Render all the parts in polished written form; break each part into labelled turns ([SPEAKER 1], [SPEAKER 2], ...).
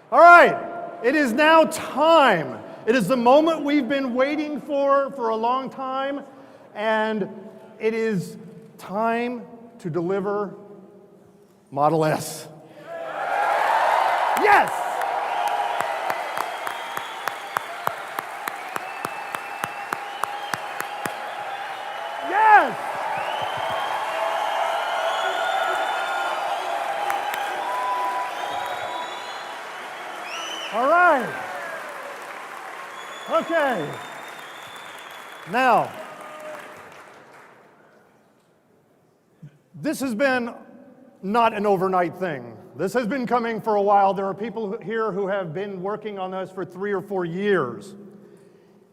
[SPEAKER 1] All right, it is now time. It is the moment we've been waiting for a long time, and it is time to deliver Model S. Yes! Yes! All right. Okay. Now, this has been not an overnight thing. This has been coming for a while. There are people here who have been working on this for 3 or 4 years.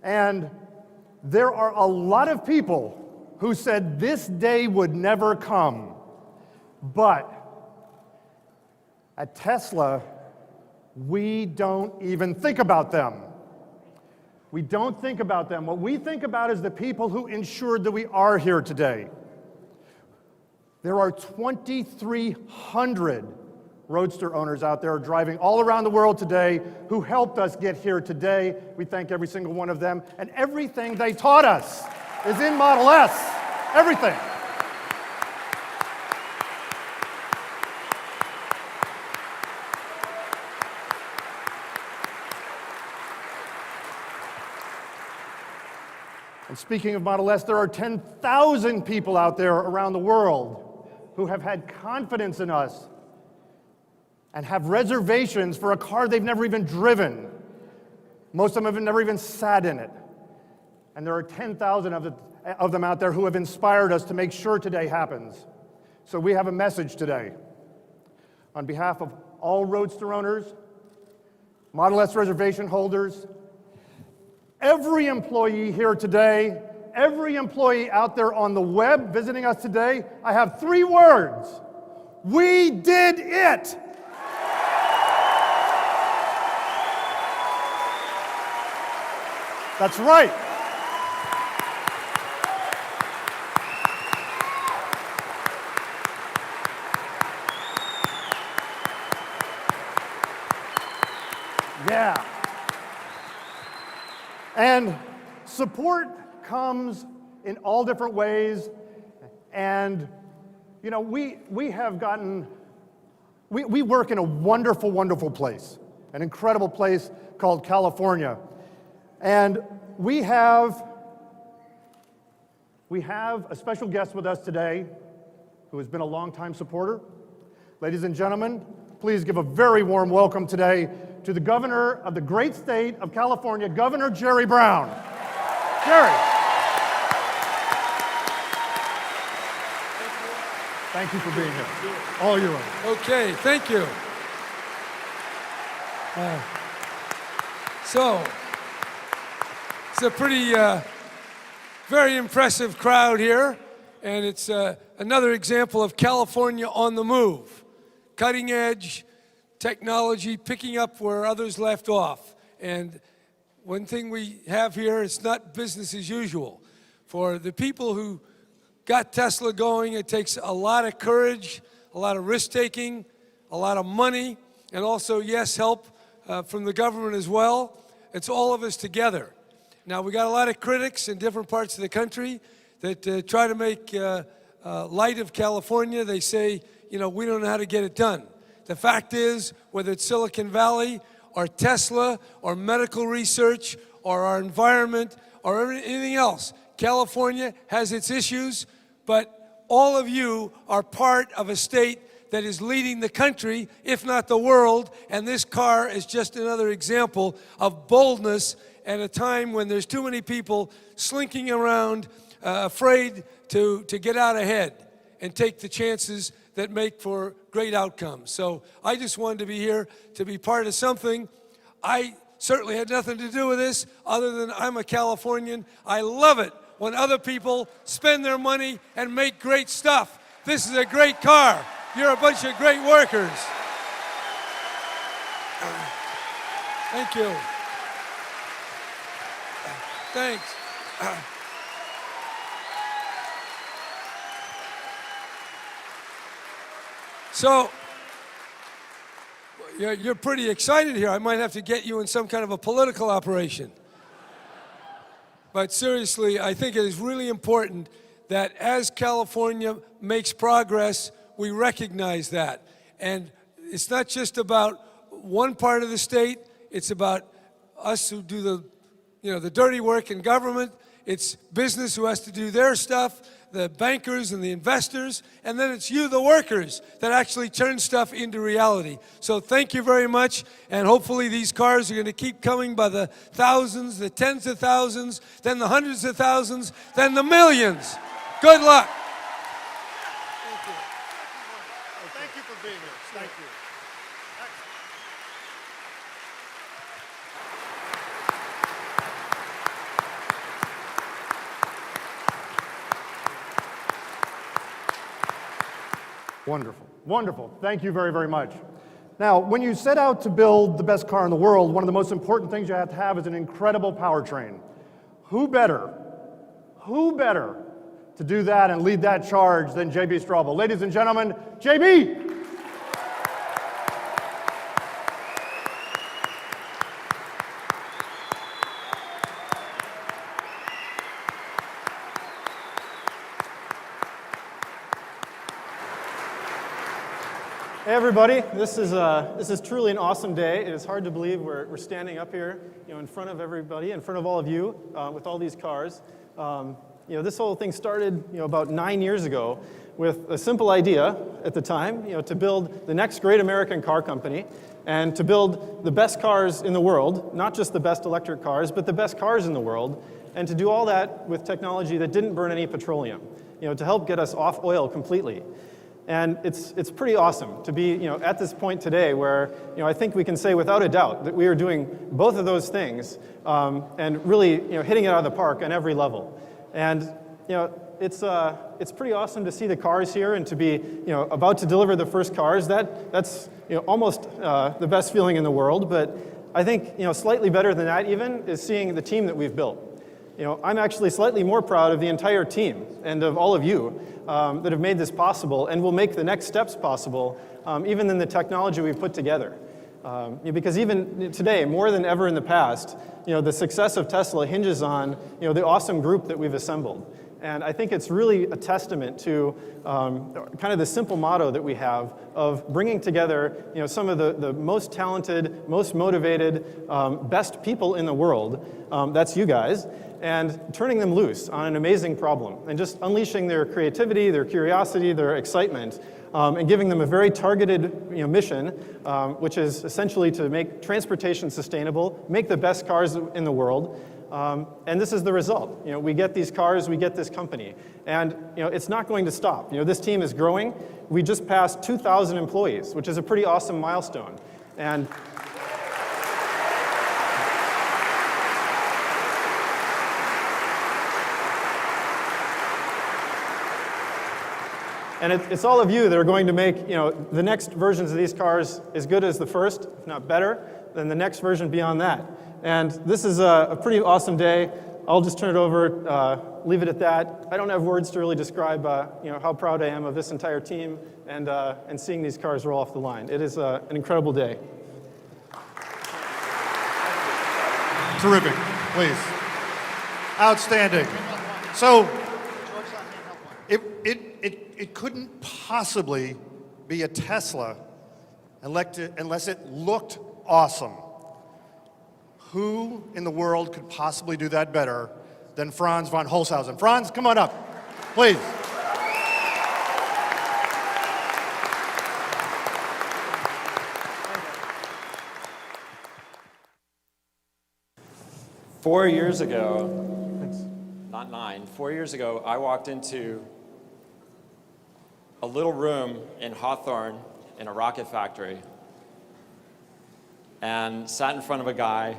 [SPEAKER 1] And there are a lot of people who said this day would never come. But at Tesla, we don't even think about them. We don't think about them. What we think about is the people who ensured that we are here today. There are 2,300 Roadster owners out there driving all around the world today who helped us get here today. We thank every single one of them. And everything they taught us is in Model S. Everything. And speaking of Model S, there are 10,000 people out there around the world who have had confidence in us and have reservations for a car they've never even driven. Most of them have never even sat in it. And there are 10,000 of them out there who have inspired us to make sure today happens. So we have a message today. On behalf of all Roadster owners, Model S reservation holders, every employee here today, every employee out there on the web visiting us today, I have 3 words. We did it! That's right. Yeah. And support comes in all different ways. And, you know, we work in a wonderful, wonderful place, an incredible place called California. And we have a special guest with us today who has been a longtime supporter. Ladies and gentlemen, please give a very warm welcome today to the governor of the great state of California, Governor Jerry Brown. Jerry. Thank you for being here. All your own.
[SPEAKER 2] Okay, thank you. So, it's a pretty, very impressive crowd here, and it's another example of California on the move. Cutting edge technology, picking up where others left off. And one thing we have here, it's not business as usual. For the people who got Tesla going, it takes a lot of courage, a lot of risk-taking, a lot of money, and also, yes, help from the government as well. It's all of us together. Now, we got a lot of critics in different parts of the country that try to make light of California. They say, you know, we don't know how to get it done. The fact is, whether it's Silicon Valley or Tesla or medical research or our environment or anything else, California has its issues, but all of you are part of a state that is leading the country, if not the world, and this car is just another example of boldness at a time when there's too many people slinking around, afraid to get out ahead and take the chances that make for great outcomes. So I just wanted to be here to be part of something. I certainly had nothing to do with this other than I'm a Californian. I love it when other people spend their money and make great stuff. This is a great car. You're a bunch of great workers. Thank you. Thanks. So, You're pretty excited here. I might have to get you in some kind of a political operation. But seriously, I think it is really important that as California makes progress, we recognize that. And it's not just about one part of the state, it's about us who do the dirty work in government. It's business who has to do their stuff, the bankers and the investors, and then it's you, the workers, that actually turn stuff into reality. So thank you very much, and hopefully these cars are going to keep coming by the thousands, the tens of thousands, then the hundreds of thousands, then the millions. Good luck.
[SPEAKER 1] Thank you for being here. Thank you. Wonderful, wonderful. Thank you very, very much. Now, when you set out to build the best car in the world, one of the most important things you have to have is an incredible powertrain. Who better to do that and lead that charge than JB Straubel? Ladies and gentlemen, JB!
[SPEAKER 3] Hey everybody, this is truly an awesome day. It is hard to believe we're standing up here, in front of everybody, in front of all of you, with all these cars. This whole thing started, about 9 years ago with a simple idea at the time, to build the next great American car company and to build the best cars in the world, not just the best electric cars, but the best cars in the world, and to do all that with technology that didn't burn any petroleum, to help get us off oil completely. And it's pretty awesome to be at this point today where I think we can say without a doubt that we are doing both of those things and really hitting it out of the park on every level. And it's pretty awesome to see the cars here and to be about to deliver the first cars. That's almost the best feeling in the world. But I think slightly better than that even is seeing the team that we've built. I'm actually slightly more proud of the entire team and of all of you that have made this possible and will make the next steps possible, even than the technology we've put together. Because even today, more than ever in the past, the success of Tesla hinges on the awesome group that we've assembled. And I think it's really a testament to kind of the simple motto that we have of bringing together some of the most talented, most motivated, best people in the world, that's you guys, and turning them loose on an amazing problem and just unleashing their creativity, their curiosity, their excitement, and giving them a very targeted mission, which is essentially to make transportation sustainable, make the best cars in the world. And this is the result. We get these cars, we get this company. And it's not going to stop. This team is growing. We just passed 2,000 employees, which is a pretty awesome milestone. And it's all of you that are going to make the next versions of these cars as good as the first, if not better, than the next version beyond that. And this is a pretty awesome day. I'll just turn it over, leave it at that. I don't have words to really describe how proud I am of this entire team and seeing these cars roll off the line. It is an incredible day.
[SPEAKER 1] Terrific, please. Outstanding. So, it couldn't possibly be a Tesla unless it looked awesome. Who in the world could possibly do that better than Franz von Holzhausen? Franz, come on up, please.
[SPEAKER 4] Four years ago, not 9, 4 years ago, I walked into a little room in Hawthorne in a rocket factory and sat in front of a guy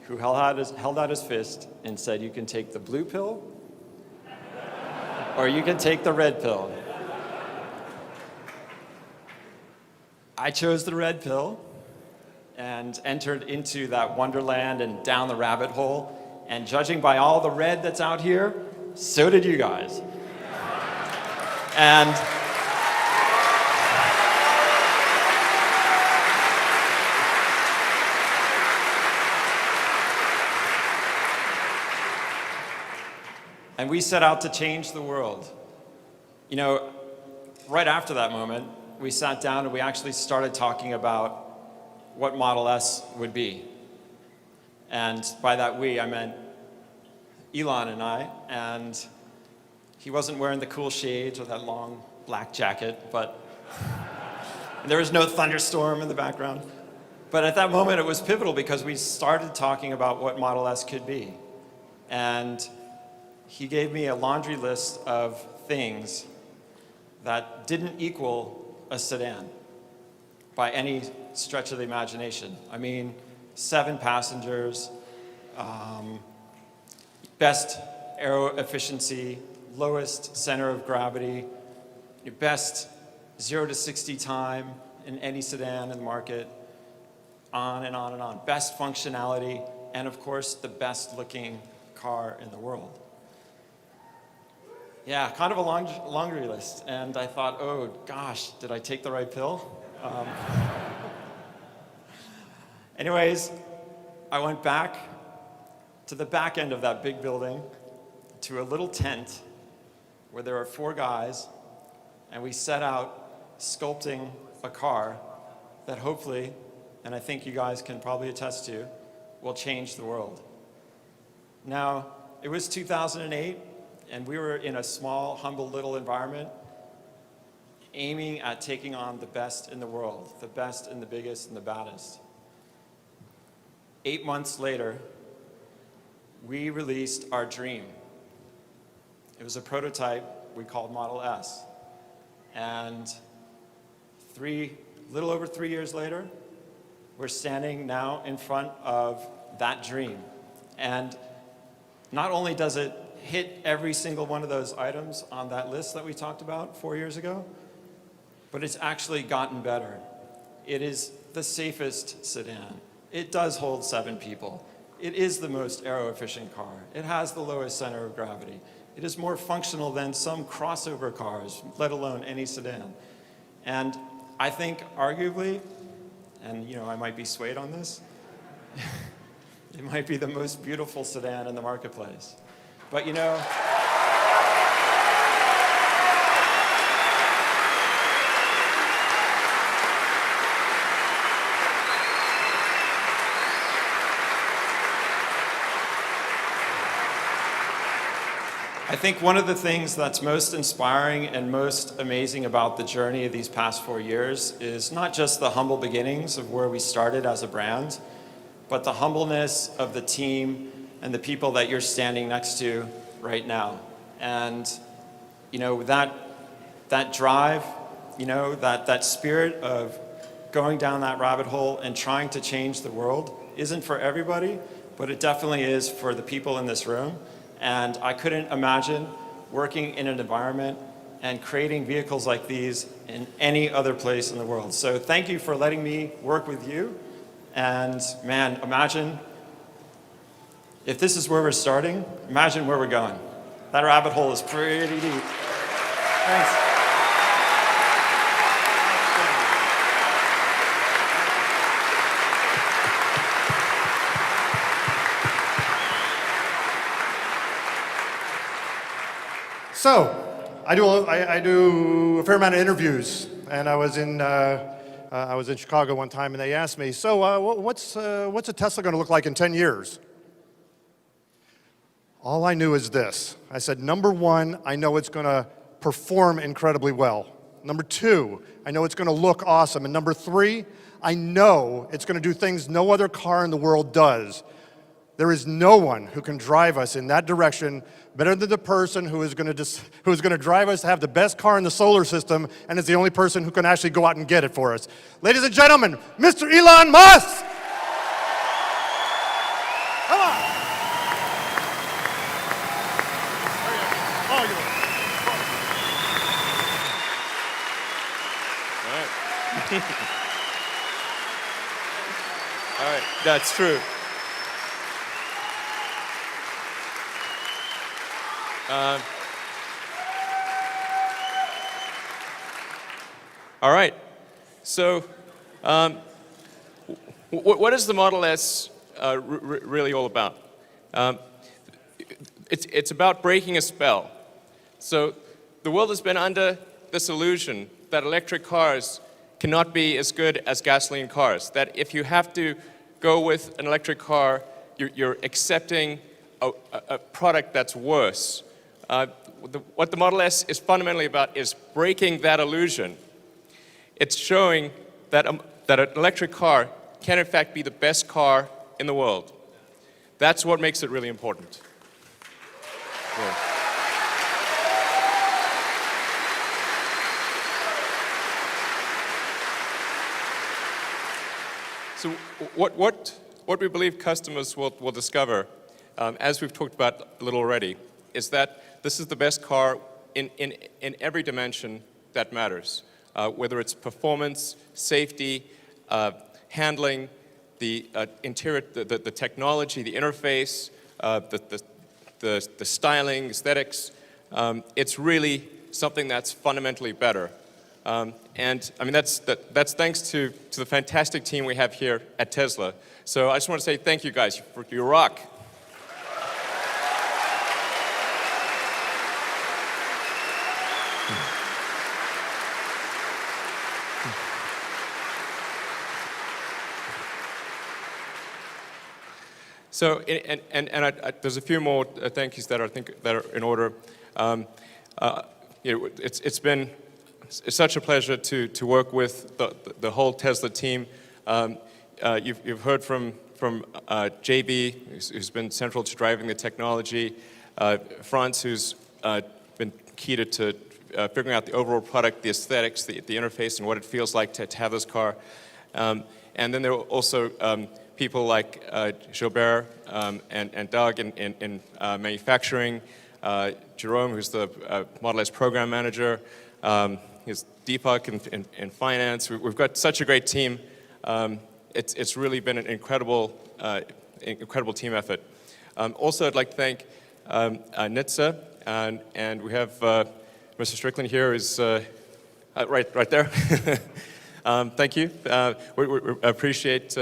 [SPEAKER 4] who held out his fist and said, "You can take the blue pill or you can take the red pill." I chose the red pill and entered into that wonderland and down the rabbit hole. And judging by all the red that's out here, so did you guys. And we set out to change the world. You know, right after that moment, we sat down and we actually started talking about what Model S would be. And by that we, I meant Elon and I, and he wasn't wearing the cool shades or that long black jacket, but there was no thunderstorm in the background. But at that moment, it was pivotal because we started talking about what Model S could be. And he gave me a laundry list of things that didn't equal a sedan by any stretch of the imagination. I mean, 7 passengers, best aero efficiency, lowest center of gravity, your best 0 to 60 time in any sedan in the market, on and on and on. Best functionality, and of course, the best looking car in the world. Yeah, kind of a laundry list. And I thought, oh gosh, did I take the right pill? Anyways, I went back to the back end of that big building to a little tent where there are 4 guys, and we set out sculpting a car that hopefully, and I think you guys can probably attest to, will change the world. Now, it was 2008, and we were in a small, humble little environment aiming at taking on the best in the world, the best and the biggest and the baddest. 8 months later, we released our dream. It was a prototype we called Model S. And little over 3 years later, we're standing now in front of that dream. And not only does it hit every single one of those items on that list that we talked about 4 years ago, but it's actually gotten better. It is the safest sedan. It does hold 7 people. It is the most aero-efficient car. It has the lowest center of gravity. It is more functional than some crossover cars, let alone any sedan. And I think arguably, and I might be swayed on this, it might be the most beautiful sedan in the marketplace. But I think one of the things that's most inspiring and most amazing about the journey of these past 4 years is not just the humble beginnings of where we started as a brand, but the humbleness of the team and the people that you're standing next to right now. And that drive, that spirit of going down that rabbit hole and trying to change the world isn't for everybody, but it definitely is for the people in this room. And I couldn't imagine working in an environment and creating vehicles like these in any other place in the world. So thank you for letting me work with you. And man, imagine if this is where we're starting, imagine where we're going. That rabbit hole is pretty deep. Thanks.
[SPEAKER 1] So, I do a fair amount of interviews, and I was in Chicago one time, and they asked me, so what's a Tesla going to look like in 10 years? All I knew is this. I said, number 1, I know it's going to perform incredibly well. Number 2, I know it's going to look awesome. And number 3, I know it's going to do things no other car in the world does. There is no one who can drive us in that direction better than the person who is going to drive us to have the best car in the solar system, and is the only person who can actually go out and get it for us. Ladies and gentlemen, Mr. Elon Musk! Come on!
[SPEAKER 5] All right, that's true. All right. So, what is the Model S really all about? it's about breaking a spell. So the world has been under this illusion that electric cars cannot be as good as gasoline cars, that if you have to go with an electric car, you're accepting a product that's worse. What the Model S is fundamentally about is breaking that illusion. It's showing that an electric car can in fact be the best car in the world. That's what makes it really important. Yeah. So what we believe customers will discover, as we've talked about a little already, is that this is the best car in every dimension that matters, whether it's performance, safety, handling, the interior, the technology, the interface, the styling, aesthetics. It's really something that's fundamentally better. And I mean, that's thanks to the fantastic team we have here at Tesla. So I just want to say thank you guys. You rock. So, there's a few more thank yous that are in order. It's been such a pleasure to work with the whole Tesla team. You've heard from JB, who's been central to driving the technology. Franz, who's been key to figuring out the overall product, the aesthetics, the interface, and what it feels like to have this car. And then there are also people like Gilbert and Doug in manufacturing, Jerome, who's the Model S program manager, is Deepak in finance. We've got such a great team. It's really been an incredible team effort. Also, I'd like to thank NHTSA, and we have Mr. Strickland here, who's right there. Thank you. We appreciate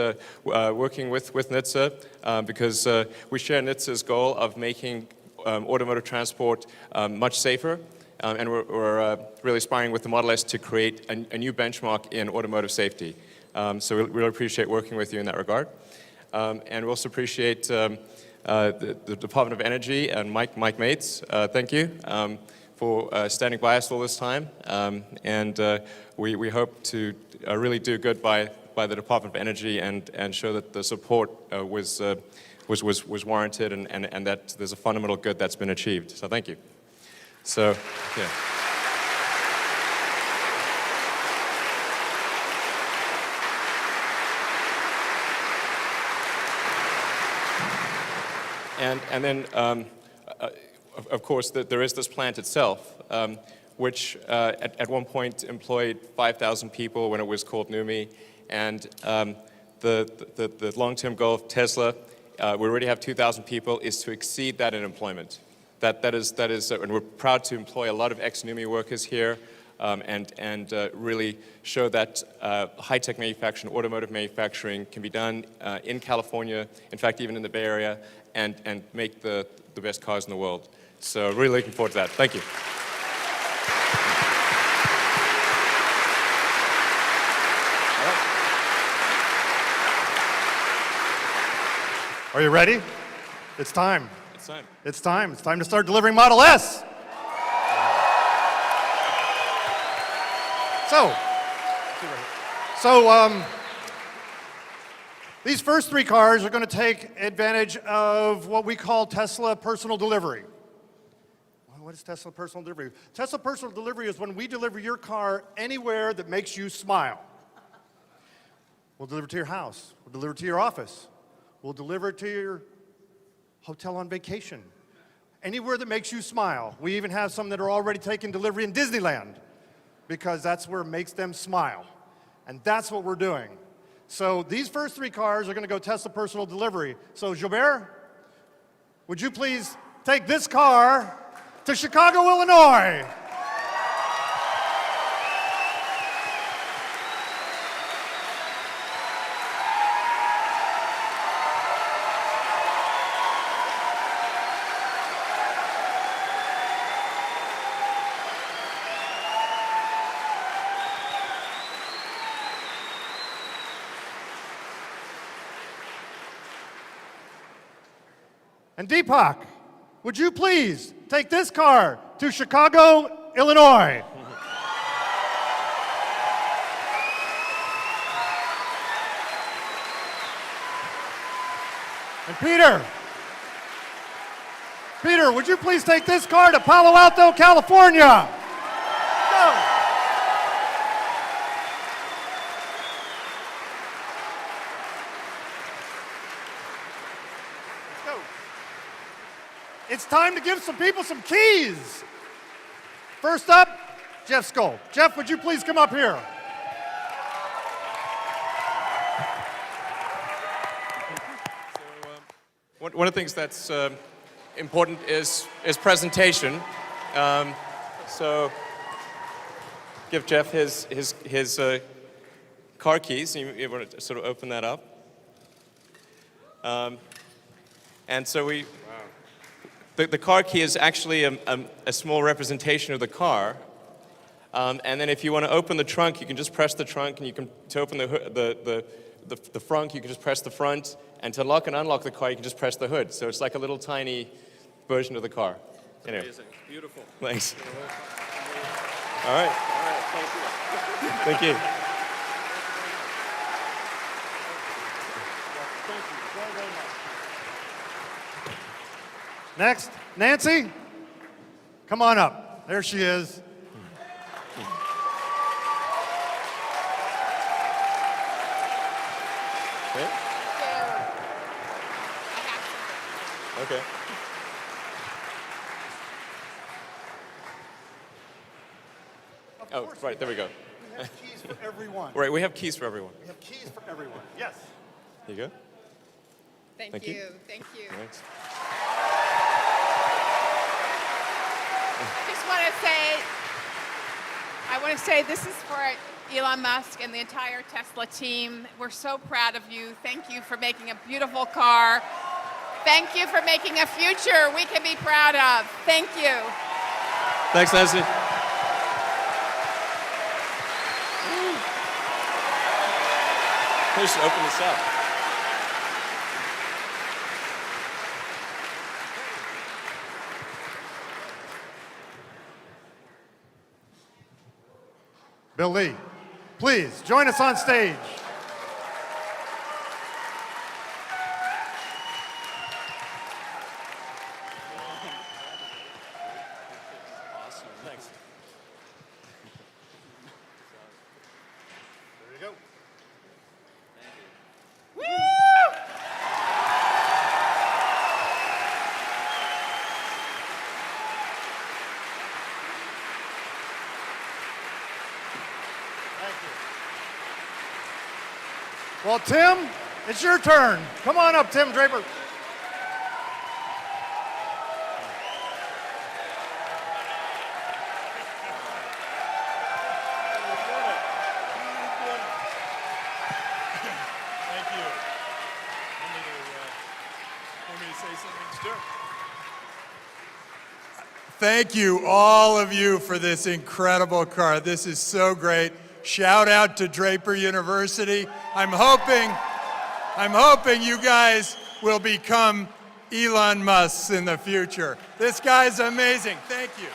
[SPEAKER 5] working with NHTSA because we share NHTSA's goal of making automotive transport much safer, and we're really aspiring with the Model S to create a new benchmark in automotive safety. So we really appreciate working with you in that regard. And we also appreciate the Department of Energy and Mike Mates. Thank you for standing by us all this time. And we hope to really do good by the Department of Energy and show that the support was warranted and that there's a fundamental good that's been achieved. So thank you. So, yeah. And then, of course, there is this plant itself, which at one point employed 5,000 people when it was called NUMMI. And the long-term goal of Tesla, we already have 2,000 people, is to exceed that in employment. That is, and we're proud to employ a lot of ex-NUMMI workers here, and really show that high-tech manufacturing, automotive manufacturing can be done in California, in fact, even in the Bay Area, and make the best cars in the world. So really looking forward to that. Thank you.
[SPEAKER 1] Are you ready? It's time.
[SPEAKER 5] It's time.
[SPEAKER 1] It's time. It's time to start delivering Model S. So these first three cars are going to take advantage of what we call Tesla Personal Delivery. What is Tesla Personal Delivery? Tesla Personal Delivery is when we deliver your car anywhere that makes you smile. We'll deliver it to your house. We'll deliver it to your office. We'll deliver it to your hotel on vacation. Anywhere that makes you smile. We even have some that are already taking delivery in Disneyland because that's where it makes them smile. And that's what we're doing. So these first three cars are going to go Tesla Personal Delivery. So Gilbert, would you please take this car to Chicago, Illinois? And Deepak, would you please take this car to Chicago, Illinois? And Peter, would you please take this car to Palo Alto, California? Go. Go. It's time to give some people some keys. First up, Jeff Skoll. Jeff, would you please come up here?
[SPEAKER 5] One of the things that's important is presentation. So give Jeff his car keys. You want to sort of open that up. And so the car key is actually a small representation of the car. And then if you want to open the trunk, you can just press the trunk, and to open the front, you can just press the front. And to lock and unlock the car, you can just press the hood. So it's like a little tiny version of the car. Anyway.
[SPEAKER 2] Amazing. Beautiful.
[SPEAKER 5] Thanks. All right. Thank you.
[SPEAKER 1] Next, Nancy, come on up. There she is.
[SPEAKER 5] Okay. Okay. Oh, right, there we go.
[SPEAKER 1] We have keys for everyone.
[SPEAKER 5] Right, we have keys for everyone.
[SPEAKER 1] We have keys for everyone. Yes.
[SPEAKER 5] Here you go.
[SPEAKER 6] Thank you. Thank you.
[SPEAKER 5] Thanks.
[SPEAKER 6] Just I want to say this is for Elon Musk and the entire Tesla team. We're so proud of you. Thank you for making a beautiful car. Thank you for making a future we can be proud of. Thank you.
[SPEAKER 5] Thanks, Nancy. We should open this up.
[SPEAKER 1] Bill Lee, please join us on stage.
[SPEAKER 5] Awesome. Thanks.
[SPEAKER 1] There you go. Well, Tim, it's your turn. Come on up, Tim Draper.
[SPEAKER 7] Thank you. Want me to say something? Sure. Thank you, all of you, for this incredible car. This is so great. Shout out to Draper University. I'm hoping you guys will become Elon Musks in the future. This guy's amazing. Thank you.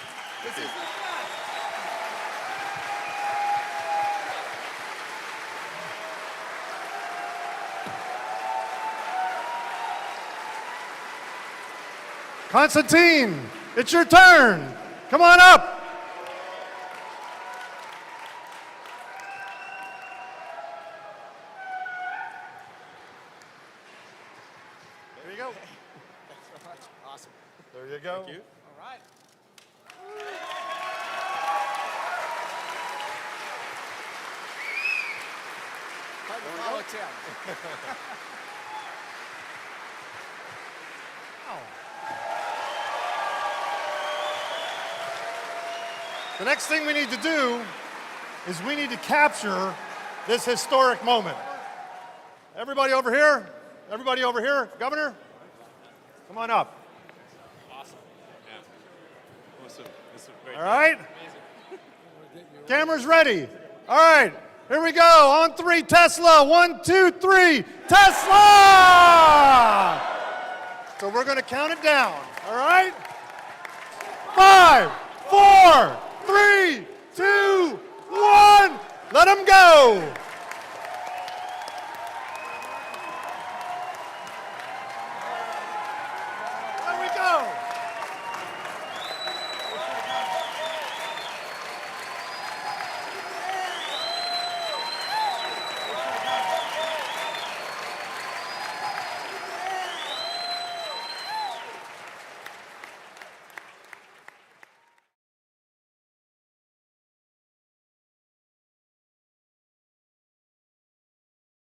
[SPEAKER 7] This is
[SPEAKER 1] Constantine, it's your turn. Come on up. There you go.
[SPEAKER 7] Thanks so much. Awesome.
[SPEAKER 1] There you go.
[SPEAKER 5] Thank you.
[SPEAKER 7] All right. Hard to follow Tim.
[SPEAKER 1] The next thing we need to do is we need to capture this historic moment. Everybody over here? Everybody over here? Governor? Come on up.
[SPEAKER 5] Awesome. Yeah. Awesome. This is very
[SPEAKER 1] All right? Camera's ready. All right, here we go. On three, Tesla. 1, 2, 3. Tesla! So we're going to count it down, all right? 5, 4, 3, 2, 1. Let them go.